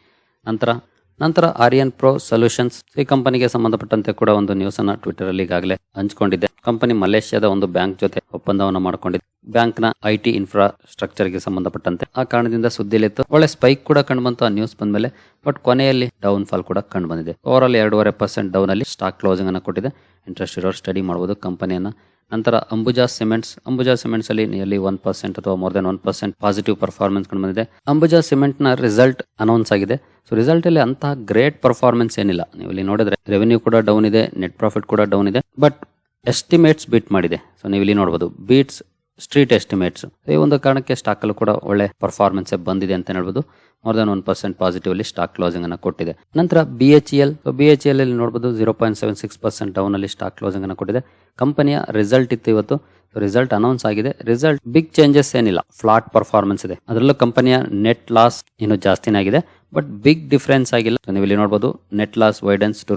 ನಂತರ ಆರ್ಯನ್ ಪ್ರೋ ಸೊಲ್ಯೂಷನ್ಸ್, ಈ ಕಂಪನಿಗೆ ಸಂಬಂಧಪಟ್ಟಂತೆ ಕೂಡ ಒಂದು ನ್ಯೂಸ್ ಅನ್ನ ಟ್ವಿಟರ್ ಅಲ್ಲಿ ಈಗಾಗಲೇ ಹಂಚಿಕೊಂಡಿದ್ದೆ. ಕಂಪನಿ ಮಲೇಷ್ಯಾದ ಒಂದು ಬ್ಯಾಂಕ್ ಜೊತೆ ಒಪ್ಪಂದವನ್ನು ಮಾಡಿಕೊಂಡಿದೆ. ಬ್ಯಾಂಕ್ ನ IT ಇನ್ಫ್ರಾಸ್ಟ್ರಕ್ಚರ್ ಗೆ ಸಂಬಂಧಪಟ್ಟಂತೆ. ಆ ಕಾರಣದಿಂದ ಸುದ್ದಿಲಿತ್ತು, ಒಳ್ಳೆ ಸ್ಪೈಕ್ ಕೂಡ ಕಂಡು ಬಂತು ಆ ನ್ಯೂಸ್ ಬಂದ್ಮೇಲೆ. ಬಟ್ ಕೊನೆಯಲ್ಲಿ ಡೌನ್ ಫಾಲ್ ಕೂಡ ಕಂಡು ಬಂದಿದೆ. ಓವರ್ ಆಲ್ 2.5% ಡೌನ್ ಅಲ್ಲಿ ಸ್ಟಾಕ್ ಕ್ಲೋಸಿಂಗ್ ಅನ್ನು ಕೊಟ್ಟಿದೆ. ಇಂಟ್ರೆಸ್ಟ್ ಇರೋರು ಸ್ಟಡಿ ಮಾಡಬಹುದು ಕಂಪನಿಯನ್ನ. ನಂತರ ಅಂಬುಜಾ ಸಿಮೆಂಟ್ಸ್ ಅಲ್ಲಿ ನಿಯರ್ಲಿ 1% ಅಥವಾ ಮೋರ್ ದೆನ್ 1% ಪಾಸಿಟಿವ್ ಪರ್ಫಾರ್ಮೆನ್ಸ್ ಕಂಡು ಬಂದಿದೆ. ಅಂಬುಜಾ ಸಿಮೆಂಟ್ ನ ರಿಸಲ್ಟ್ ಅನೌನ್ಸ್ ಆಗಿದೆ. ಸೊ ರಿಸಲ್ಟ್ ಅಲ್ಲಿ ಅಂತಹ ಗ್ರೇಟ್ ಪರ್ಫಾರ್ಮೆನ್ಸ್ ಏನಿಲ್ಲ. ನೀವು ಇಲ್ಲಿ ನೋಡಿದ್ರೆ ರೆವೆನ್ಯೂ ಕೂಡ ಡೌನ್ ಇದೆ, ನೆಟ್ ಪ್ರಾಫಿಟ್ ಕೂಡ ಡೌನ್ ಇದೆ. ಬಟ್ ಎಸ್ಟಿಮೇಟ್ಸ್ ಬೀಟ್ ಮಾಡಿದೆ. ಸೊ ನೀವು ಇಲ್ಲಿ ನೋಡಬಹುದು ಬೀಟ್ಸ್ ಸ್ಟ್ರೀಟ್ ಎಸ್ಟಿಮೇಟ್ಸ್. ಈ ಒಂದು ಕಾರಣಕ್ಕೆ ಸ್ಟಾಕ್ ಅಲ್ಲೂ ಕೂಡ ಒಳ್ಳೆ ಪರ್ಫಾರ್ಮೆನ್ಸ್ ಬಂದಿದೆ ಅಂತ ಹೇಳ್ಬೋದು. ಮೋರ್ ದನ್ 1% ಪಾಸಿಟಿವ್ ಅಲ್ಲಿ ಸ್ಟಾಕ್ ಕ್ಲೋಸಿಂಗ್ ಅನ್ನು ಕೊಟ್ಟಿದೆ. ನಂತರ BHEL ಅಲ್ಲಿ ನೋಡಬಹುದು 0.76% ಡೌನ್ ಅಲ್ಲಿ ಸ್ಟಾಕ್ ಕ್ಲೋಸಿಂಗ್ ಅನ್ನು ಕೊಟ್ಟಿದೆ. ಕಂಪನಿಯ ರಿಸಲ್ಟ್ ಇತ್ತು ಇವತ್ತು, ರಿಸಲ್ಟ್ ಅನೌನ್ಸ್ ಆಗಿದೆ. ರಿಸಲ್ಟ್ ಬಿಗ್ ಚೇಂಜಸ್ ಏನಿಲ್ಲ, ಫ್ಲಾಟ್ ಪರ್ಫಾರ್ಮೆನ್ಸ್ ಇದೆ. ಅದರಲ್ಲೂ ಕಂಪನಿಯ ನೆಟ್ ಲಾಸ್ ಇನ್ನು ಜಾಸ್ತಿನೇ ಆಗಿದೆ, ಬಟ್ ಬಿಗ್ ಡಿಫರೆನ್ಸ್ ಆಗಿಲ್ಲ. ನೀವು ಇಲ್ಲಿ ನೋಡಬಹುದು net loss widens to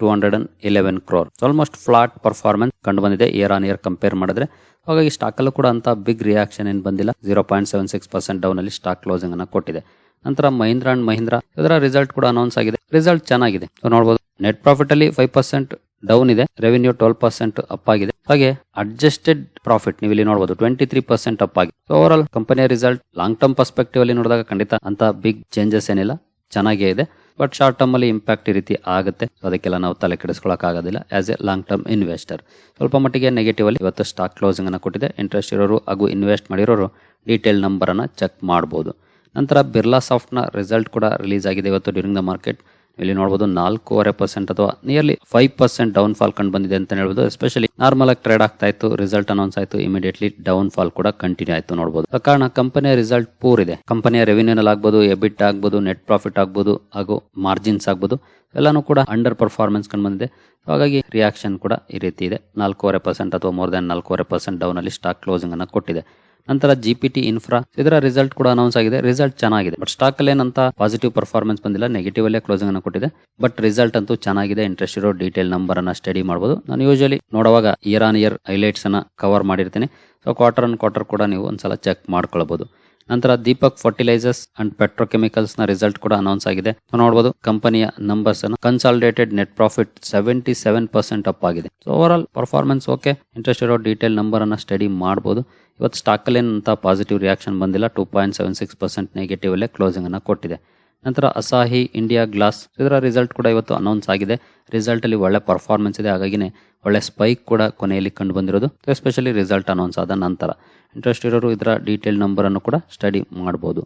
₹211 crore. Almost flat performance ಕಂಡು ಬಂದಿದೆ ಇಯರ್ ಆನ್ ಇಯರ್ ಕಂಪೇರ್ ಮಾಡಿದ್ರೆ. ಹಾಗಾಗಿ ಸ್ಟಾಕ್ ಅಲ್ಲೂ ಕೂಡ ಅಂತ ಬಿಗ್ ರಿಯಾಕ್ಷನ್ ಏನು ಬಂದಿಲ್ಲ. 0.76% ಡೌನ್ ಅಲ್ಲಿ ಸ್ಟಾಕ್ ಕ್ಲೋಸಿಂಗ್ ಅನ್ನು ಕೊಟ್ಟಿದೆ. ನಂತರ ಮಹೀಂದ್ರ ಅಂಡ್ ಮಹೀಂದ್ರ ಇದರ ರಿಸಲ್ಟ್ ಕೂಡ ಅನೌನ್ಸ್ ಆಗಿದೆ. ರಿಸಲ್ಟ್ ಚೆನ್ನಾಗಿದೆ. ನೋಡಬಹುದು ನೆಟ್ ಪ್ರಾಫಿಟ್ ಅಲ್ಲಿ 5% ಡೌನ್ ಇದೆ, ರೆವಿನ್ಯೂ 12% ಅಪ್ ಆಗಿದೆ. ಹಾಗೆ ಅಡ್ಜಸ್ಟೆಡ್ ಪ್ರಾಫಿಟ್ ನೀವು ಇಲ್ಲಿ ನೋಡಬಹುದು 23% ಅಪ್ ಆಗಿದೆ. ಓವರ್ ಆಲ್ ಕಂಪನಿಯ ರಿಸಲ್ಟ್ ಲಾಂಗ್ ಟರ್ಮ್ ಪರ್ಸ್ಪೆಕ್ಟಿವ್ ಅಲ್ಲಿ ನೋಡಿದಾಗ ಖಂಡಿತ ಅಂತ ಬಿಗ್ ಚೇಂಜಸ್ ಏನಿಲ್ಲ, ಚೆನ್ನಾಗೇ ಇದೆ. ಬಟ್ ಶಾರ್ಟ್ ಟರ್ಮ್ ಅಲ್ಲಿ ಇಂಪ್ಯಾಕ್ಟ್ ಈ ರೀತಿ ಆಗುತ್ತೆ, ಅದಕ್ಕೆಲ್ಲ ನಾವು ತಲೆ ಕೆಡಿಸ್ಕೊಳ್ಳೋಕೆ ಆಗೋದಿಲ್ಲ. As A long term investor ಸ್ವಲ್ಪ ಮಟ್ಟಿಗೆ ನೆಗೆಟಿವ್ ಅಲ್ಲಿ ಇವತ್ತು ಸ್ಟಾಕ್ ಕ್ಲೋಸಿಂಗ್ ಅನ್ನು ಕೊಟ್ಟಿದೆ. ಇಂಟ್ರೆಸ್ಟ್ ಇರೋರು ಹಾಗೂ ಇನ್ವೆಸ್ಟ್ ಮಾಡಿರೋರು ಡೀಟೇಲ್ ನಂಬರ್ ಅನ್ನ ಚೆಕ್ ಮಾಡಬಹುದು. ನಂತರ ಬಿರ್ಲಾ ಸಾಫ್ಟ್ ನ ರಿಸಲ್ಟ್ ಕೂಡ ರಿಲೀಸ್ ಆಗಿದೆ ಇವತ್ತು ಡ್ಯೂರಿಂಗ್ ದ ಮಾರ್ಕೆಟ್. ಇಲ್ಲಿ ನೋಡಬಹುದು 4.5% ಅಥವಾ ನಿಯರ್ಲಿ 5% ಡೌನ್ ಫಾಲ್ ಕಂಡು ಬಂದಿದೆ ಅಂತ ಹೇಳ್ಬೋದು. ಎಸ್ಪೆಷಲಿ ನಾರ್ಮಲ್ ಆಗಿ ಟ್ರೇಡ್ ಆಗ್ತಾ ಇತ್ತು, ರಿಸಲ್ಟ್ ಅನೌನ್ಸ್ ಆಯ್ತು, ಇಮಿಡಿಯೇಟ್ಲಿ ಡೌನ್ ಫಾಲ್ ಕೂಡ ಕಂಟಿನ್ಯೂ ಆಯ್ತು ನೋಡಬಹುದು. ಕಾರಣ ಕಂಪನಿಯ ರಿಸಲ್ಟ್ ಪೂರ್ ಇದೆ. ಕಂಪನಿಯ ರೆವಿನ್ಯೂನಲ್ಲಿ ಆಗ್ಬೋದು, ಎಬಿಟ್ ಆಗ್ಬೋದು, ನೆಟ್ ಪ್ರಾಫಿಟ್ ಆಗ್ಬೋದು, ಹಾಗೂ ಮಾರ್ಜಿನ್ಸ್ ಆಗ್ಬೋದು, ಎಲ್ಲಾನು ಕೂಡ ಅಂಡರ್ ಪರ್ಫಾರ್ಮೆನ್ಸ್ ಕಂಡು ಬಂದಿದೆ. ಹಾಗಾಗಿ ರಿಯಾಕ್ಷನ್ ಕೂಡ ಈ ರೀತಿ ಇದೆ. 4.5% ಅಥವಾ ಮೋರ್ ದನ್ 4.5% ಡೌನ್ ಅಲ್ಲಿ ಸ್ಟಾಕ್ ಕ್ಲೋಸಿಂಗ್ ಅನ್ನ ಕೊಟ್ಟಿದೆ. ನಂತರ GPT ಇನ್ಫ್ರಾ ಇದರ ರಿಸಲ್ಟ್ ಕೂಡ ಅನೌನ್ಸ್ ಆಗಿದೆ. ರಿಸಲ್ಟ್ ಚೆನ್ನಾಗಿದೆ, ಬಟ್ ಸ್ಟಾಕ್ ಅಲ್ಲಿ ಏನಂತ ಪಾಸಿಟಿವ್ ಪರ್ಫಾರ್ಮೆನ್ಸ್ ಬಂದಿಲ್ಲ, ನೆಗೆಟಿವ್ ಅಲ್ಲೇ ಕ್ಲೋಸಿಂಗ್ ಅನ್ನು ಕೊಟ್ಟಿದೆ. ಬಟ್ ರಿಸಲ್ಟ್ ಅಂತೂ ಚೆನ್ನಾಗಿದೆ. ಇಂಟ್ರೆಸ್ಟ್ ಇರೋ ಡೀಟೇಲ್ ನಂಬರ್ ಅನ್ನ ಸ್ಟಡಿ ಮಾಡಬಹುದು. ನಾನು ಯೂಶಲಿ ನೋಡುವಾಗ ಇಯರ್ ಆನ್ ಇಯರ್ ಹೈಲೈಟ್ಸ್ ಅನ್ನ ಕವರ್ ಮಾಡಿರ್ತೀನಿ. ಸೊ ಕ್ವಾರ್ಟರ್ ಆನ್ ಕ್ವಾರ್ಟರ್ ಕೂಡ ನೀವು ಒಂದ್ಸಲ ಚೆಕ್ ಮಾಡ್ಕೊಳ್ಬಹುದು. ನಂತರ ದೀಪಕ್ ಫರ್ಟಿಲೈಸರ್ಸ್ ಅಂಡ್ ಪೆಟ್ರೋಕೆಮಿಕಲ್ಸ್ ನ ರಿಸಲ್ಟ್ ಕೂಡ ಅನೌನ್ಸ್ ಆಗಿದೆ. ನೋಡಬಹುದು ಕಂಪನಿಯ ನಂಬರ್ಸ್ ಅನ್ನು ಕನ್ಸಾಲಿಡೇಟೆಡ್ ನೆಟ್ ಪ್ರಾಫಿಟ್ 77% ಅಪ್ ಆಗಿದೆ. So over all performance okay. Interest ಇರೋ ಡೀಟೇಲ್ ನಂಬರ್ ಅನ್ನ ಸ್ಟಡಿ ಮಾಡಬಹುದು. ಇವತ್ತು ಸ್ಟಾಕ್ ಅಲ್ಲಿ ಏನಂತ ಪಾಸಿಟಿವ್ ರಿಯಾಕ್ಷನ್ ಬಂದಿಲ್ಲ. 2.76% ನೆಗೆಟಿವ್ ಅಲ್ಲೇ ಕ್ಲೋಸಿಂಗ್ ಅನ್ನ ಕೊಟ್ಟಿದೆ. ನಂತರ ಅಸಾಹಿ ಇಂಡಿಯಾ ಗ್ಲಾಸ್ ಇದರ ರಿಸಲ್ಟ್ ಕೂಡ ಇವತ್ತು ಅನೌನ್ಸ್ ಆಗಿದೆ. ರಿಸಲ್ಟ್ ಅಲ್ಲಿ ಒಳ್ಳೆ ಪರ್ಫಾರ್ಮೆನ್ಸ್ ಇದೆ, ಹಾಗಾಗಿನೇ ಒಳ್ಳೆ ಸ್ಪೈಕ್ ಕೂಡ ಕೊನೆಯಲ್ಲಿ ಕಂಡು ಬಂದಿರೋದು, ಎಸ್ಪೆಷಲಿ ರಿಸಲ್ಟ್ ಅನೌನ್ಸ್ ಆದ ನಂತರ. ಇಂಟ್ರೆಸ್ಟ್ ಇರೋರು ಇದರ ಡೀಟೇಲ್ ನಂಬರ್ ಅನ್ನು ಕೂಡ ಸ್ಟಡಿ ಮಾಡಬಹುದು.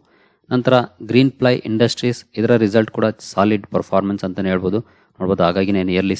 ನಂತರ ಗ್ರೀನ್ ಪ್ಲೈ ಇಂಡಸ್ಟ್ರೀಸ್ ಇದರ ರಿಸಲ್ಟ್ ಕೂಡ ಸಾಲಿಡ್ ಪರ್ಫಾರ್ಮೆನ್ಸ್ ಅಂತಾನೆ ಹೇಳ್ಬೋದು. ನೋಡ್ಬೋದು ಹಾಗಾಗಿನೇ ನಿಯರ್ಲಿ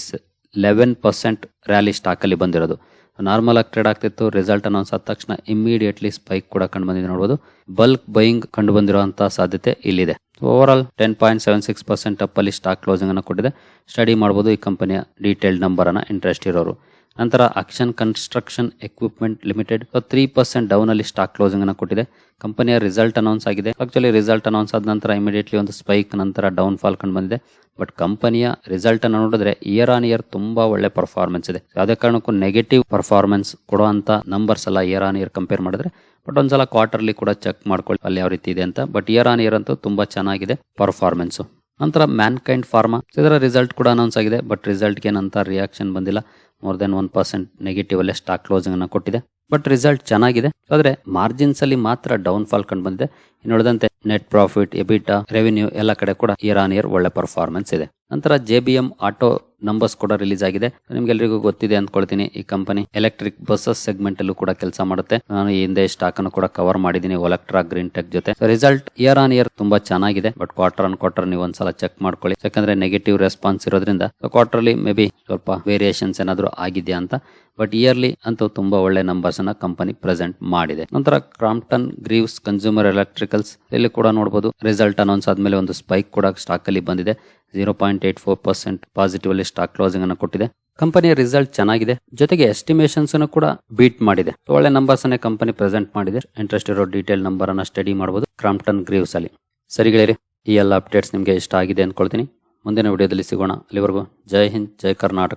11% ರ್ಯಾಲಿ ಸ್ಟಾಕ್ ಅಲ್ಲಿ ಬಂದಿರೋದು. ನಾರ್ಮಲ್ ಆಗಿ ಟ್ರೇಡ್ ಆಗ್ತಿತ್ತು, ರಿಸಲ್ಟ್ ಅನೌನ್ಸ್ ಆದ ತಕ್ಷಣ ಇಮಿಡಿಯೇಟ್ಲಿ ಸ್ಪೈಕ್ ಕೂಡ ಕಂಡು ಬಂದಿದೆ ನೋಡಬಹುದು. ಬಲ್ಕ್ ಬೈಯಿಂಗ್ ಕಂಡು ಬಂದಿರುವಂತಹ ಸಾಧ್ಯತೆ ಇಲ್ಲಿದೆ. ಓವರ್ ಆಲ್ 10.76% ಅಪ್ ಅಲ್ಲಿ ಸ್ಟಾಕ್ ಕ್ಲೋಸಿಂಗ್ ಅನ್ನು ಕೊಟ್ಟಿದೆ. ಸ್ಟಡಿ ಮಾಡಬಹುದು ಈ ಕಂಪನಿಯ ಡೀಟೇಲ್ ನಂಬರ್ ಅನ್ನ ಇಂಟ್ರೆಸ್ಟ್ ಇರೋರು. ನಂತರ action construction equipment limited 3% down ಅಲ್ಲಿ ಸ್ಟಾಕ್ ಕ್ಲೋಸಿಂಗ್ ಅನ್ನು ಕೊಟ್ಟಿದೆ. ಕಂಪನಿಯ ರಿಸಲ್ಟ್ ಅನೌನ್ಸ್ ಆಗಿದೆ. ಆಕ್ಚುಲಿ ರಿಸಲ್ಟ್ ಅನೌನ್ಸ್ ಆದ ನಂತರ ಇಮಿಡಿಯೇಟ್ಲಿ ಒಂದು ಸ್ಪೈಕ್, ನಂತರ ಡೌನ್ ಫಾಲ್ ಕಂಡು ಬಂದಿದೆ. ಬಟ್ ಕಂಪನಿಯ ರಿಸಲ್ಟ್ ಅನ್ನು ನೋಡಿದ್ರೆ ಇಯರ್ ಆನ್ ಇಯರ್ ತುಂಬಾ ಒಳ್ಳೆ ಪರ್ಫಾರ್ಮೆನ್ಸ್ ಇದೆ. ಯಾವುದೇ ಕಾರಣಕ್ಕೂ ನೆಗೆಟಿವ್ ಪರ್ಫಾರ್ಮೆನ್ಸ್ ಕೊಡುವಂತ ನಂಬರ್ಸ್ ಅಲ್ಲ ಇಯರ್ ಆನ್ ಇಯರ್ ಕಂಪೇರ್ ಮಾಡಿದ್ರೆ. ಬಟ್ ಒಂದ್ಸಲ ಕ್ವಾರ್ಟರ್ಲಿ ಕೂಡ ಚೆಕ್ ಮಾಡ್ಕೊಳ್ಳಿ ಅಲ್ಲಿ ಯಾವ ರೀತಿ ಇದೆ ಅಂತ. ಬಟ್ ಇಯರ್ ಆನ್ ಇಯರ್ ಅಂತೂ ತುಂಬಾ ಚೆನ್ನಾಗಿದೆ ಪರ್ಫಾರ್ಮೆನ್ಸ್. ನಂತರ ಮ್ಯಾನ್ಕೈಂಡ್ ಫಾರ್ಮಾ ಇದರ ರಿಸಲ್ಟ್ ಕೂಡ ಅನೌನ್ಸ್ ಆಗಿದೆ. ಬಟ್ ರಿಸಲ್ಟ್ಗೆ ಏನಂತ ರಿಯಾಕ್ಷನ್ ಬಂದಿಲ್ಲ. ಮೋರ್ ದೆನ್ 1% ನೆಗೆಟಿವ್ ಅಲ್ಲೇ ಸ್ಟಾಕ್ ಕ್ಲೋಸಿಂಗ್ ಅನ್ನು ಕೊಟ್ಟಿದೆ. ಬಟ್ ರಿಸಲ್ಟ್ ಚೆನ್ನಾಗಿದೆ, ಆದ್ರೆ ಮಾರ್ಜಿನ್ಸ್ ಅಲ್ಲಿ ಮಾತ್ರ ಡೌನ್ ಫಾಲ್ ಕಂಡು ಬಂದಿದೆ. ಇನ್ನುಳಿದಂತೆ ನೆಟ್ ಪ್ರಾಫಿಟ್, ಎಬಿಟಾ, ರೆವಿನ್ಯೂ ಎಲ್ಲ ಕಡೆ ಕೂಡ ಇಯರ್ ಆನ್ ಇಯರ್ ಒಳ್ಳೆ ಪರ್ಫಾರ್ಮೆನ್ಸ್ ಇದೆ. ನಂತರ JBM ಆಟೋ ನಂಬರ್ಸ್ ಕೂಡ ರಿಲೀಸ್ ಆಗಿದೆ. ನಿಮ್ಗೆಲ್ರಿಗೂ ಗೊತ್ತಿದೆ ಅಂದ್ಕೊಳ್ತೀನಿ, ಈ ಕಂಪನಿ ಎಲೆಕ್ಟ್ರಿಕ್ ಬಸ್ಸಸ್ ಸೆಗ್ಮೆಂಟ್ ಅಲ್ಲೂ ಕೂಡ ಕೆಲಸ ಮಾಡುತ್ತೆ. ನಾನು ಈ ಹಿಂದೆ ಸ್ಟಾಕ್ ಅನ್ನು ಕೂಡ ಕವರ್ ಮಾಡಿದ್ದೀನಿ ಒಲೆಕ್ಟ್ರಾ ಗ್ರೀನ್ ಟೆಕ್ ಜೊತೆ. ರಿಸಲ್ಟ್ ಇಯರ್ ಆನ್ ಇಯರ್ ತುಂಬಾ ಚೆನ್ನಾಗಿದೆ. ಬಟ್ ಕ್ವಾರ್ಟರ್ ಆನ್ ಕ್ವಾರ್ಟರ್ ನೀವು ಒಂದ್ಸಲ ಚೆಕ್ ಮಾಡ್ಕೊಳ್ಳಿ, ಯಾಕಂದ್ರೆ ನೆಗೆಟಿವ್ ರೆಸ್ಪಾನ್ಸ್ ಇರೋದ್ರಿಂದ ಕ್ವಾರ್ಟರ್ಲಿ ಮೇ ಬಿ ಸ್ವಲ್ಪ ವೇರಿಯೇಷನ್ಸ್ ಏನಾದ್ರು ಆಗಿದೆಯಾ ಅಂತ. ಬಟ್ ಇಯರ್ಲಿ ಅಂತೂ ತುಂಬಾ ಒಳ್ಳೆ ನಂಬರ್ಸ್ ಅನ್ನ ಕಂಪನಿ ಪ್ರೆಸೆಂಟ್ ಮಾಡಿದೆ. ನಂತರ ಕ್ರಾಂಪ್ಟನ್ ಗ್ರೀವ್ಸ್ ಕನ್ಸ್ಯೂಮರ್ ಎಲೆಕ್ಟ್ರಿಕಲ್ಸ್ ಇಲ್ಲಿ ಕೂಡ ನೋಡಬಹುದು. ರಿಸಲ್ಟ್ ಅನೌನ್ಸ್ ಆದ್ಮೇಲೆ ಒಂದು ಸ್ಪೈಕ್ ಕೂಡ ಸ್ಟಾಕ್ ಅಲ್ಲಿ ಬಂದಿದೆ. 0.84% ಪಾಸಿಟಿವ್ ಅಲ್ಲಿ ಸ್ಟಾಕ್ ಕ್ಲೋಸಿಂಗ್ ಅನ್ನು ಕೊಟ್ಟಿದೆ. ಕಂಪನಿಯ ರಿಸಲ್ಟ್ ಚೆನ್ನಾಗಿದೆ, ಜೊತೆಗೆ ಎಸ್ಟಿಮೇಷನ್ಸ್ ಅನ್ನು ಕೂಡ ಬೀಟ್ ಮಾಡಿದೆ. ಒಳ್ಳೆ ನಂಬರ್ಸ್ ಅನ್ನೇ ಕಂಪನಿ ಪ್ರೆಸೆಂಟ್ ಮಾಡಿದೆ. ಇಂಟ್ರೆಸ್ಟ್ ಇರೋ ಡೀಟೇಲ್ ನಂಬರ್ ಅನ್ನ ಸ್ಟಡಿ ಮಾಡಬಹುದು ಕ್ರಾಂಪ್ಟನ್ ಗ್ರೀವ್ಸ್ ಅಲ್ಲಿ. ಸರಿಗಳೇ, ಈ ಎಲ್ಲ ಅಪ್ಡೇಟ್ಸ್ ನಿಮಗೆ ಇಷ್ಟ ಆಗಿದೆ ಅಂದ್ಕೊಳ್ತೀನಿ. ಮುಂದಿನ ವಿಡಿಯೋದಲ್ಲಿ ಸಿಗೋಣ. ಅಲ್ಲಿವರೆಗೂ ಜೈ ಹಿಂದ್, ಜೈ ಕರ್ನಾಟಕ.